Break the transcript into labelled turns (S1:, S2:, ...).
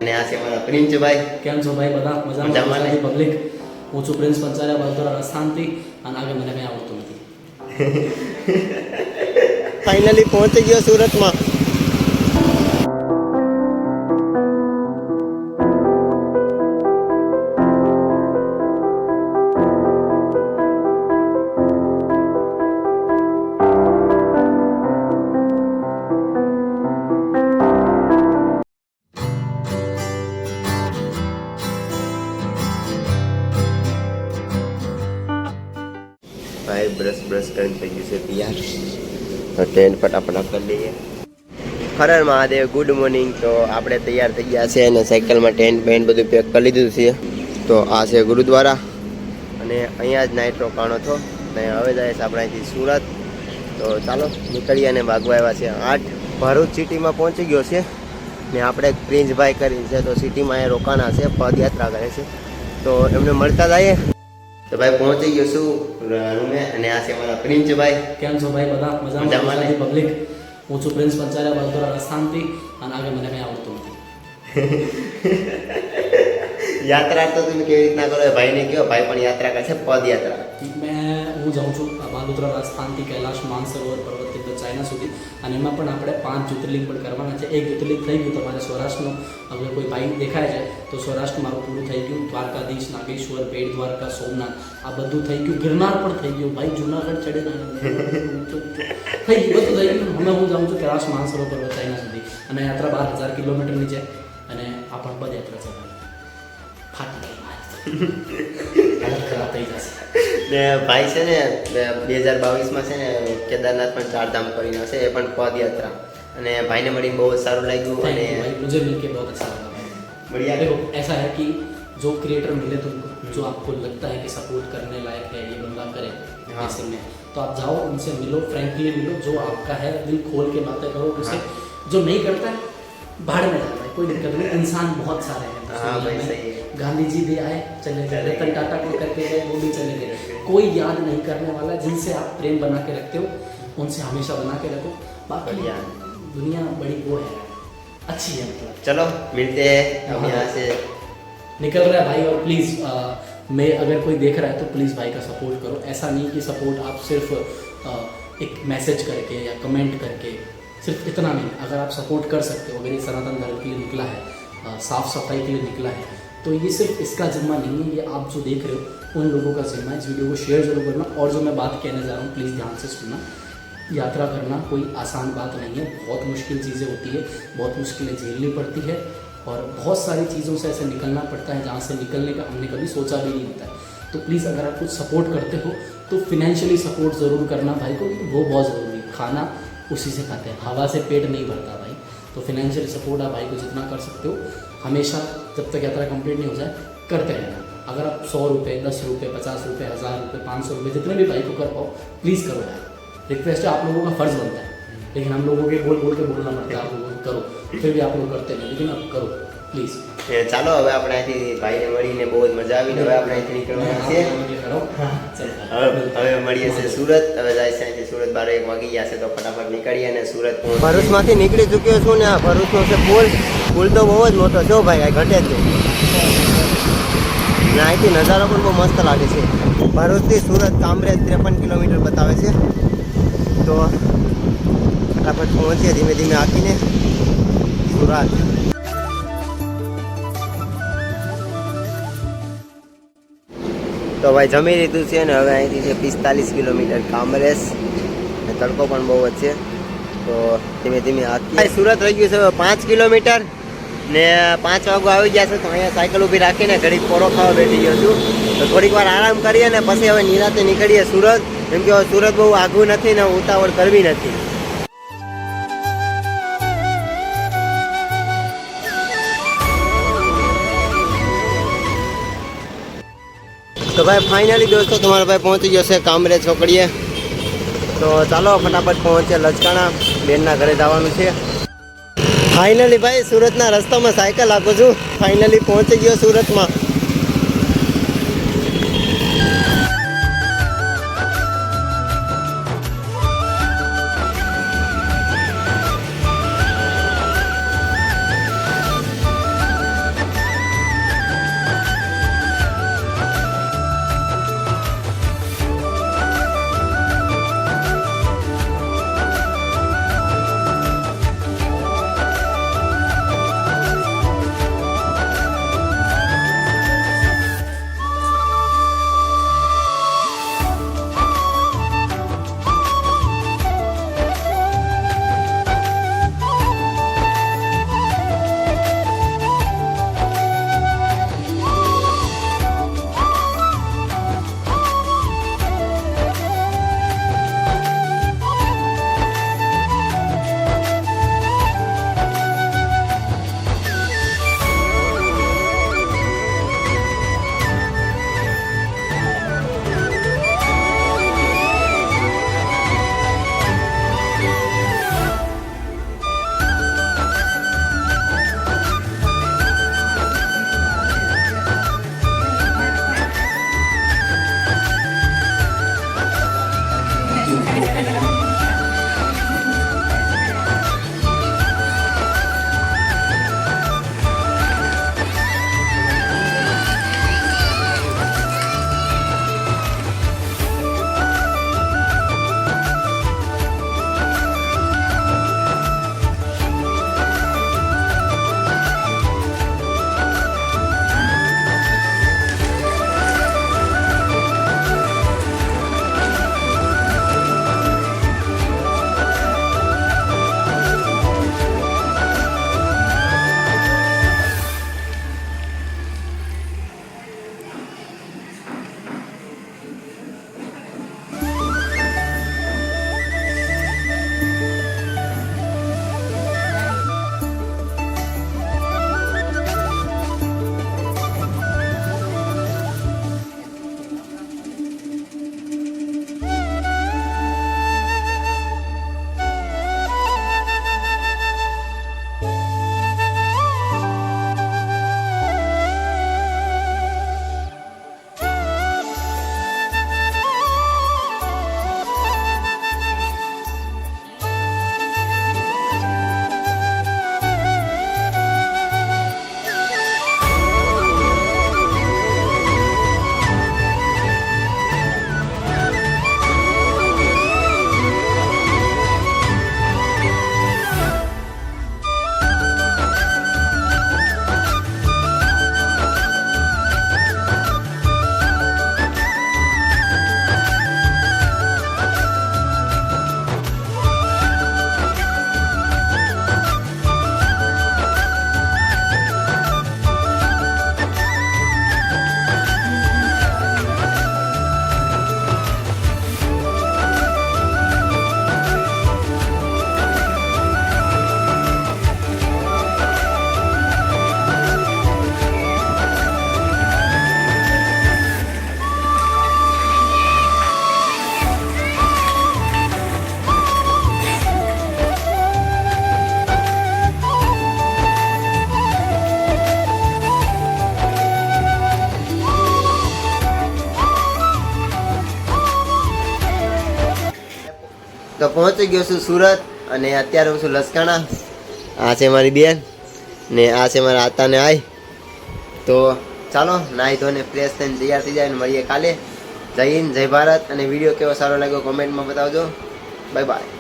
S1: અને આ છે મારા પ્રિન્સભાઈ.
S2: કેમ છો ભાઈ? બધા મજામાં? પબ્લિક, હું છું પ્રિન્સ પંચાલિયા બલતરા રાજસ્થાનથી, અને આગળ મને કંઈ આવડતું નથી.
S1: ફાઇનલી પહોંચી ગયો સુરતમાં. भाई ब्रश કરીને થઈ ગયું છે તૈયાર. તો ટેન્ટ ફટાફટ કરી લઈએ. Har Har Mahadev, good morning. તો આપણે તૈયાર થઈ ગયા છે અને સાયકલમાં ટેન્ટ પેન્ટ બધું પેક કરી લીધું છે. તો આ છે ગુરુદ્વારા અને અહીંયા જ નાઇટ રોકાણો હતો. ને હવે જાય છે આપણે અહીંથી સુરત. તો ચાલો નીકળીએ. અને વાગવા આવ્યા છે 8. ભરૂચ સિટીમાં પહોંચી ગયો છે ને આપણે પ્રિન્સભાઈ કરીને છે. તો સિટીમાં અહીંયા રોકાણા છે, પદયાત્રા કરે છે. તો એમને મળતા જઈએ. તો ભાઈ પહોંચી ગયો છું રૂમે. અને આ છે મારા પ્રિન્સભાઈ.
S2: કેમ છો ભાઈ? બધા મજામાં? પબ્લિક, હું છું પ્રિન્સ પંચાલિયા બલતરા રાજસ્થાનથી, અને આગળ મને કંઈ આવડતું નથી.
S1: યાત્રા તો તમે કેવી રીતના કરો? ભાઈને કહો, ભાઈ પણ યાત્રા કરશે, પદયાત્રા.
S2: હું જાઉં છું બલતરા રાજસ્થાનથી કૈલાશ માનસરોવર પર્વત થી ચાઇના સુધી, અને એમાં પણ આપણે 5 જ્યોતિર્લિંગ પણ કરવાના છે. એક જ્યોતિર્લિંગ થઈ ગયું તમારે સૌરાષ્ટ્રનો. અગર કોઈ ભાઈ દેખાય છે તો સૌરાષ્ટ્ર મારું પૂરું થઈ ગયું. દ્વારકાધીશ, નાગેશ્વર, બેટ દ્વારકા, સોમનાથ આ બધું થઈ ગયું. ગિરનાર પણ થઈ ગયું ભાઈ. જુનાગઢ ચડે થઈ ગયું, બધું થઈ ગયું. હવે હું જાઉં છું કૈલાશ માનસરોવર પર્વત ચાઇના સુધી, અને યાત્રા 12,000 કિલોમીટરની છે. અને આ પણ પદયાત્રા છે. હાલત ખરાબ થઈ જશે.
S1: ને ભાઈ છે ને 2022માં છે ને કેદારનાથ પણ 4 ધામ કરીને હશે, એ પણ પદયાત્રા. અને ભાઈને મળીને બહુ સારું લાગ્યું. અને
S2: मुझे मिलके बहुत अच्छा लगा भाई.
S1: बढ़िया.
S2: देखो ऐसा है कि जो क्रिएटर मिले तुमको, जो आपको लगता है कि सपोर्ट करने लायक है, ये बंदा करे ऐसे में, तो आप जाओ उनसे मिलो, फ्रैंकली मिलो. जो आपका है दिल खोल के बातें करो उसे. जो नहीं करता है भाड़ में जाता है, कोई दिक्कत नहीं. इंसान बहुत सारे हैं.
S1: हाँ भाई सही है.
S2: गांधी जी भी आए, चले गए. रतन टाटा को करके गए, वो भी चले गए. कोई याद नहीं करने वाला. जिनसे आप प्रेम बना के रखते हो उनसे हमेशा बना के रखो. बाकी दुनिया बड़ी वो है, अच्छी है. मतलब
S1: चलो मिलते हैं हम यहाँ से
S2: निकल रहा है भाई. और प्लीज़ मैं अगर कोई देख रहा है तो प्लीज़ भाई का सपोर्ट करो. ऐसा नहीं कि सपोर्ट आप सिर्फ एक मैसेज करके या कमेंट करके, सिर्फ इतना नहीं. अगर आप सपोर्ट कर सकते हो, अगर ये सनातन धर्म के लिए निकला है, साफ सफाई के लिए निकला है, तो ये सिर्फ इसका जिम्मा नहीं है. ये आप जो देख रहे हो उन लोगों का जिम्मा है. इस वीडियो को शेयर जरूर करना. और जो मैं बात कहने जा रहा हूँ प्लीज़ ध्यान से सुनना. यात्रा करना कोई आसान बात नहीं है. बहुत मुश्किल चीज़ें होती है, बहुत मुश्किलें झेलनी पड़ती है, और बहुत सारी चीज़ों से ऐसे निकलना पड़ता है जहाँ से निकलने का हमने कभी सोचा भी नहीं होता है. तो प्लीज़ अगर आप कुछ सपोर्ट करते हो तो फिनेंशियली सपोर्ट ज़रूर करना भाई को, क्योंकि वो बहुत ज़रूरी है. खाना उसी से खाते हैं, हवा से पेट नहीं भरता भाई. तो फिनेंशियली सपोर्ट आप भाई को जितना कर सकते हो हमेशा, जब तक यात्रा कंप्लीट नहीं हो जाए, करते रहना. अगर आप 100 रुपये, 10 रुपये, 50 रुपये, 1000 रुपये, 500 रुपये, जितने भी भाई को कर पाओ प्लीज़ करो यार. रिक्वेस्ट है, आप लोगों का फ़र्ज़ बनता है, लेकिन हम लोगों के बोल के बोलना पड़ता है. आप लोगों को करो, फिर भी आप लोग करते नहीं, लेकिन आप करो प्लीज़.
S1: ચાલો હવે આપણે અહીંથી ભાઈને મળીને બહુ જ મજા આવી. હવે આપણે અહીંથી નીકળવાના છીએ. હવે મળીએ છીએ સુરત. હવે જાય છે અહીંથી સુરત. 12 વાગી ગયા છે તો ફટાફટ નીકળીએ અને સુરત. ભરૂચમાંથી નીકળી ચૂક્યો છું ને આ ભરૂચનો છે પુલ તો બહુ જ મોટો છે ભાઈ, આ ઘટે જ નહીં. ને અહીંથી નજારો પણ બહુ મસ્ત લાગે છે. ભરૂચથી સુરત કામરેજ 53 કિલોમીટર બતાવે છે. તો ફટાફટ પહોંચીએ ધીમે ધીમે આખીને સુરત. તો ભાઈ જમી લીધું છે ને હવે અહીંથી છે 45 કિલોમીટર કામરેજ. ને તડકો પણ બહુ જ છે. તો ધીમે ધીમે આખી સુરત રહી ગયું છે 5 કિલોમીટર. ને 5 વાગો આવી ગયા છે તો અહીંયા સાયકલ ઊભી રાખીને ઘડીક પોરો ખાવા બેઠી ગયો છું. તો થોડીક વાર આરામ કરીએ ને પછી હવે નિરાતે નીકળીએ સુરત. કેમ કે સુરત બહુ આઘું નથી ને ઉતાવળ કરવી નથી. તો ભાઈ ફાઇનલી દોસ્તો તમારો ભાઈ પહોંચી ગયો છે કામરેજ ચોકડીએ. તો ચાલો ફટાફટ પહોંચે લચકાણા. બેનના ઘરે જવાનું છે. ફાઇનલી ભાઈ સુરતના રસ્તામાં સાયકલ આપું છું. ફાઇનલી પહોંચી ગયો સુરતમાં. પહોંચી ગયો છું સુરત અને અત્યારે હું છું લસકાણા. આ છે મારી બેન ને આ છે મારા આતાને આય. તો ચાલો નાહી ધોને ફ્રેશ થઈને તૈયાર થઈ જાય અને મળીએ કાલે. જય હિન્દ, જય ભારત. અને વિડીયો કેવો સારો લાગ્યો કોમેન્ટમાં બતાવજો. Bye bye.